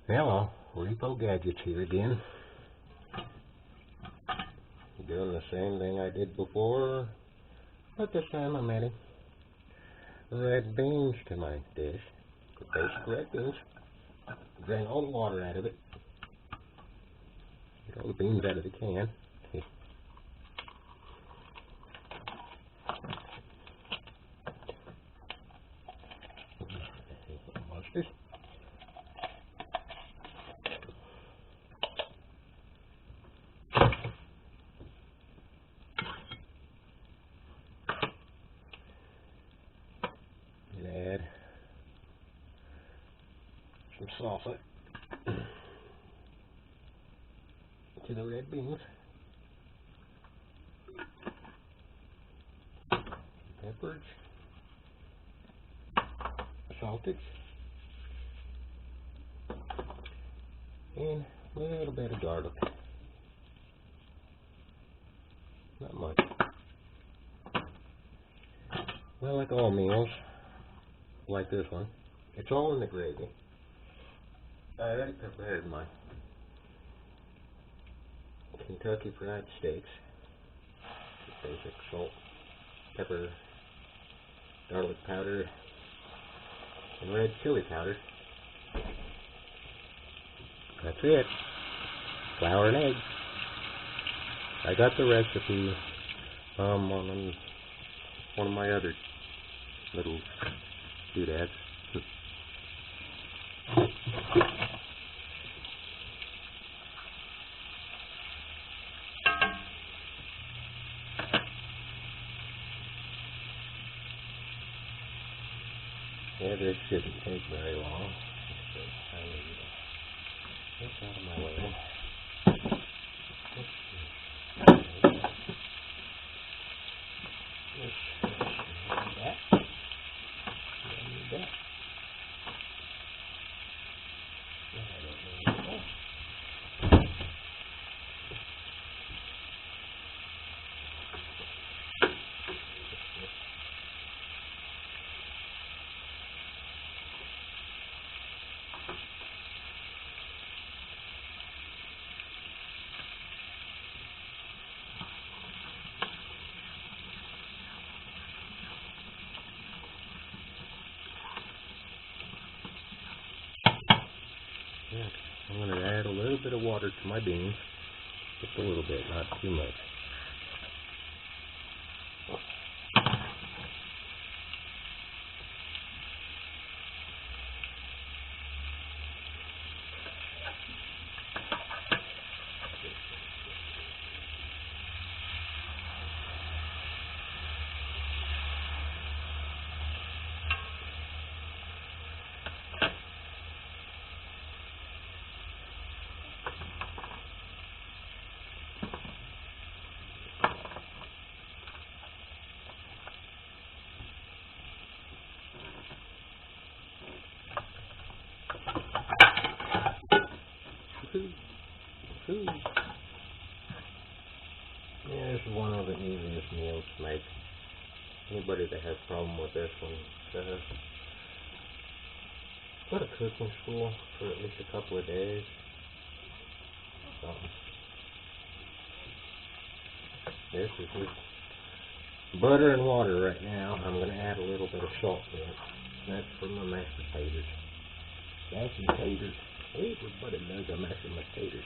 Hello, Repo Gadgets here again. Doing the same thing I did before, but this time I'm adding red beans to my dish. Basic red beans. Drain all the water out of it. Get all the beans out of the can. Mustard. And add some salsa to the red beans. Peppers. Salted. And a little bit of garlic. Not much. Well, like all meals, like this one, it's all in the gravy. I already prepared my Kentucky Fried Steaks. Basic salt, pepper, garlic powder, and red chili powder. That's it. Flour and egg. I got the recipe on one of my other little doodads. Yeah, this shouldn't take very long. I need this out of my way. Yeah, I'm going to add a little bit of water to my beans. Just a little bit, not too much. Yeah, this is one of the easiest meals to make. Anybody that has a problem with this one, go to cooking school for at least a couple of days. This is just butter and water right now. I'm going to add a little bit of salt to it. That's for my mashed potatoes. Mashed potatoes. Everybody knows I mash my potatoes.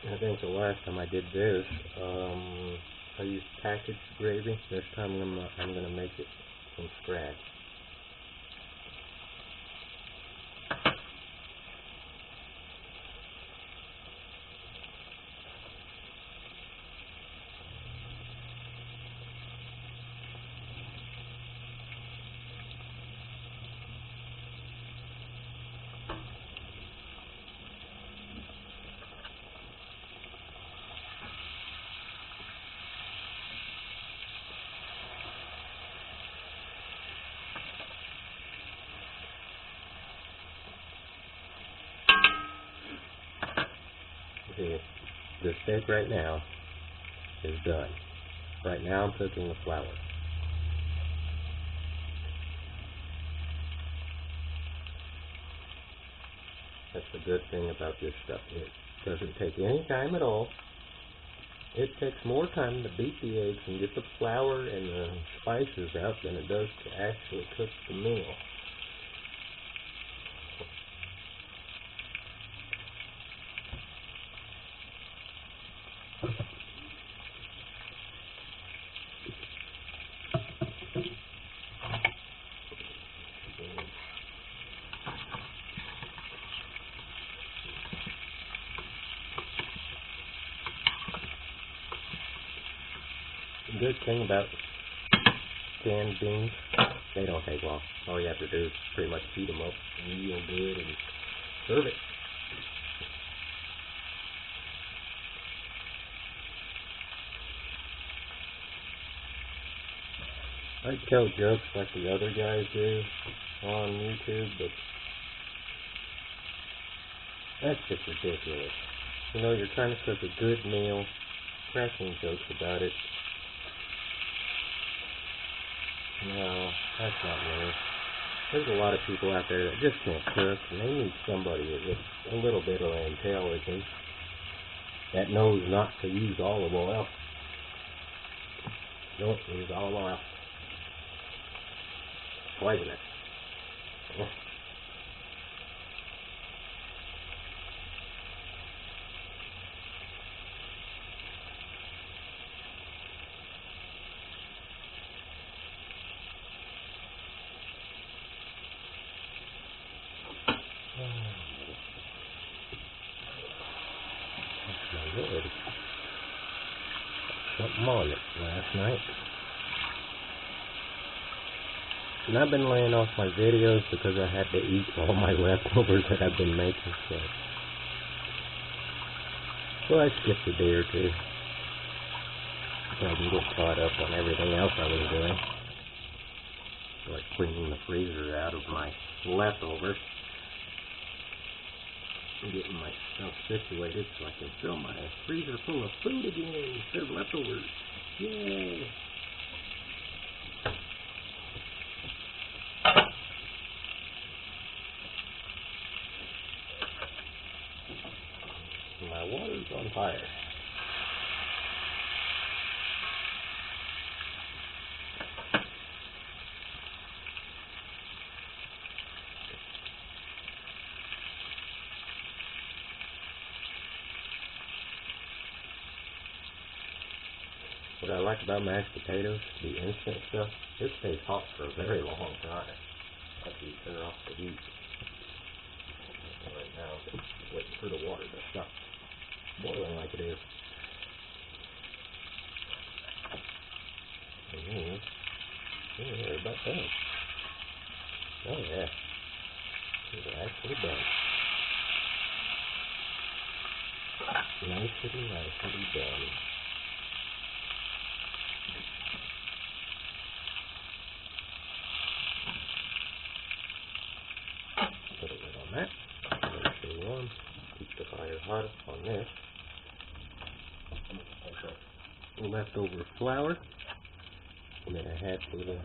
I think the last time I did this, I used packaged gravy. This time I'm gonna make it from scratch. The steak right now is done. Right now I'm cooking the flour. That's the good thing about this stuff. It doesn't take any time at all. It takes more time to beat the eggs and get the flour and the spices out than it does to actually cook the meal. The good thing about canned beans, they don't take long. All you have to do is pretty much heat them up real good and serve it. I'd tell jokes like the other guys do on YouTube, but that's just ridiculous. You know, you're trying to cook a good meal, cracking jokes about it. No, that's not me. There's a lot of people out there that just can't cook, and they need somebody with a little bit of intelligence that knows not to use olive oil. Don't use olive oil. Poisonous. That's my lord. Something on it last night. And I've been laying off my videos because I had to eat all my leftovers that I've been making, so I skipped a day or two so I can get caught up on everything else I was doing. Like cleaning the freezer out of my leftovers and getting my stuff situated so I can fill my freezer full of food again instead of leftovers. Yay! My water's on fire. What I like about mashed potatoes, the instant stuff, it stays hot for a very long time after you turn off the heat. Right now, I'm just waiting for the water to stop boiling like it is. We're about done. Oh yeah, we're actually done. Nicely done. Put a lid on that. Make sure you warm. Keep the fire hot on this. Leftover flour that I had for the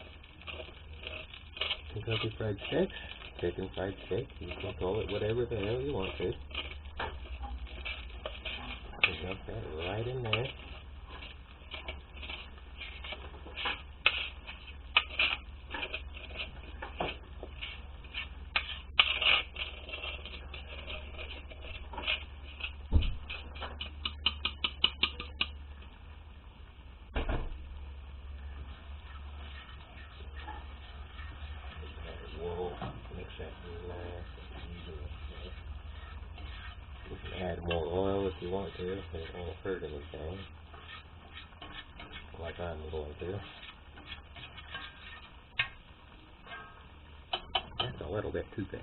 Kentucky Fried Steak, chicken fried steak. You can call it whatever the hell you want to. Dump that right in there. Mix that nice and even. You can add more oil if you want to. It won't hurt anything. Like I'm going to. That's a little bit too thick.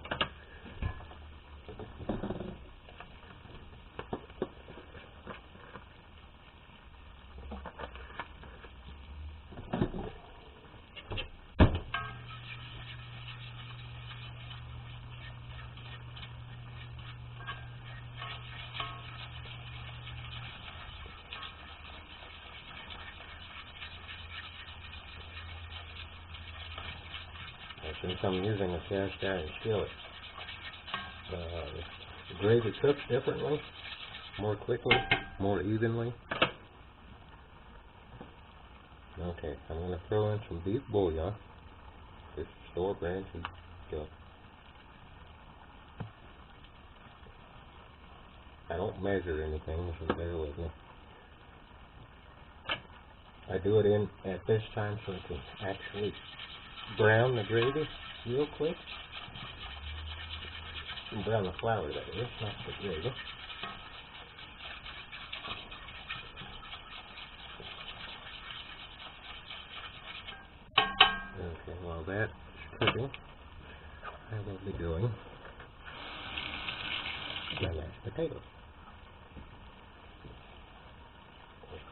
since I'm using a cast iron skillet, the gravy cooks differently, more quickly, more evenly. Okay, I'm going to throw in some beef bouillon, this store brand stuff. I don't measure anything, so bear with me. I do it in at this time so I can actually brown the gravy real quick. And brown the flour, that is, not the gravy. Okay, while that's cooking, I will be doing my mashed potatoes.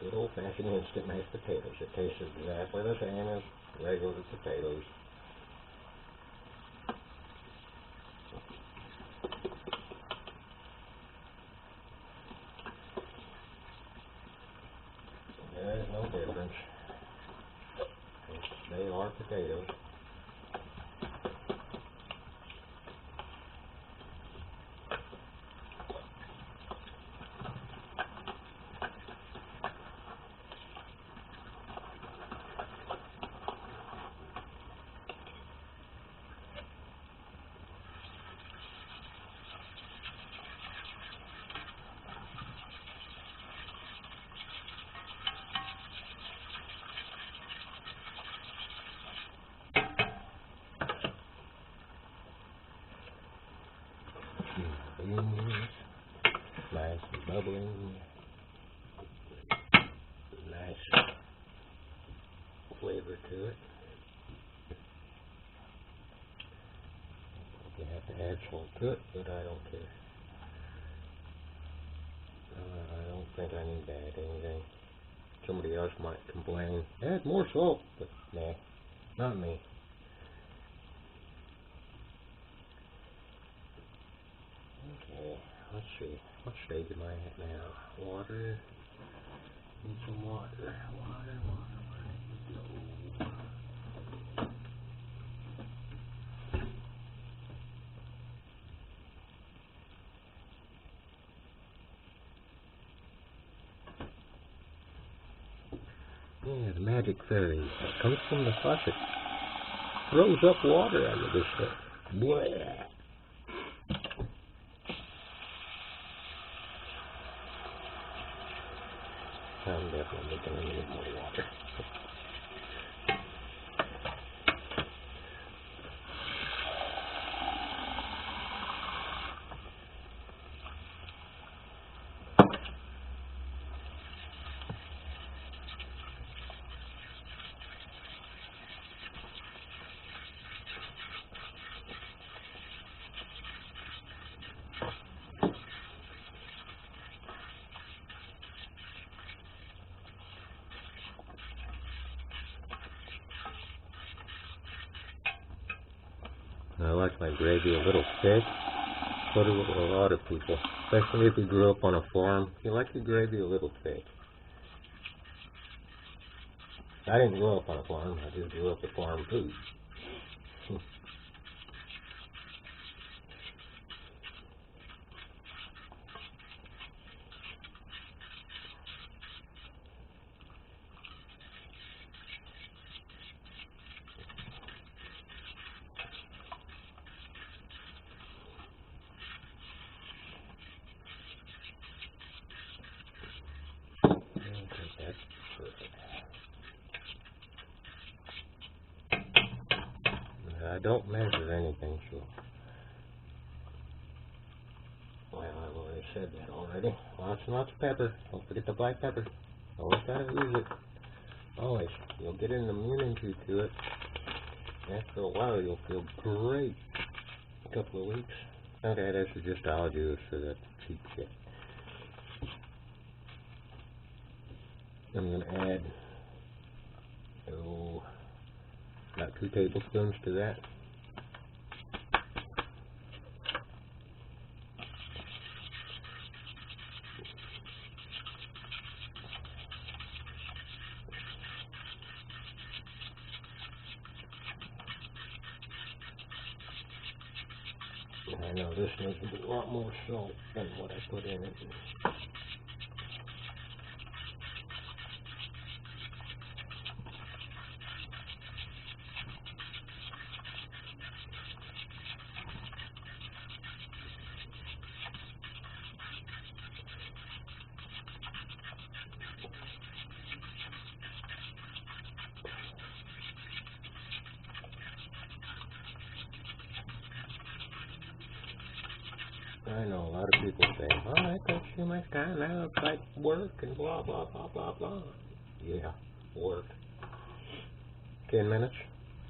Good old-fashioned instant mashed potatoes. It tastes exactly the same as regular potatoes. There is no difference. They are potatoes. Nice and bubbling. Nice flavor to it. You have to add salt to it, but I don't care. I don't think I need to add anything. Somebody else might complain, add more salt, but nah, not me. Okay, let's see. What stage am I at now? Water. Need some water. Water, where did you go? Yeah, the magic fairy that comes from the faucet throws up water out of this stuff. Blah. I'm definitely going to need more water. I like my gravy a little thick. So do a lot of people, especially if you grew up on a farm. You like your gravy a little thick. I didn't grow up on a farm. I just grew up with farm food. Okay, that's perfect. I don't measure anything, so. Well, I've already said that already. Lots and lots of pepper. Don't forget the black pepper. Always gotta use it. Always. You'll get an immunity to it. After a while, you'll feel great. A couple of weeks. Okay, that's just allergy, so that's cheap shit. I'm going to add about 2 tablespoons to that. I know this needs to be a lot more salt than what I put in it. I know a lot of people say, oh, I thought too much time, now it's like work and blah, blah, blah, blah, blah. Yeah, work. 10 minutes?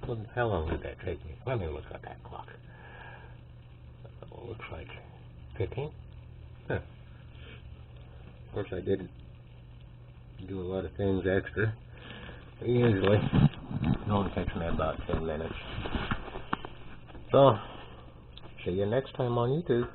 Well, how long did that take me? Let me look at that clock. Looks like 15. Huh. Of course, I didn't do a lot of things extra. Usually, it only takes me about 10 minutes. So, see you next time on YouTube.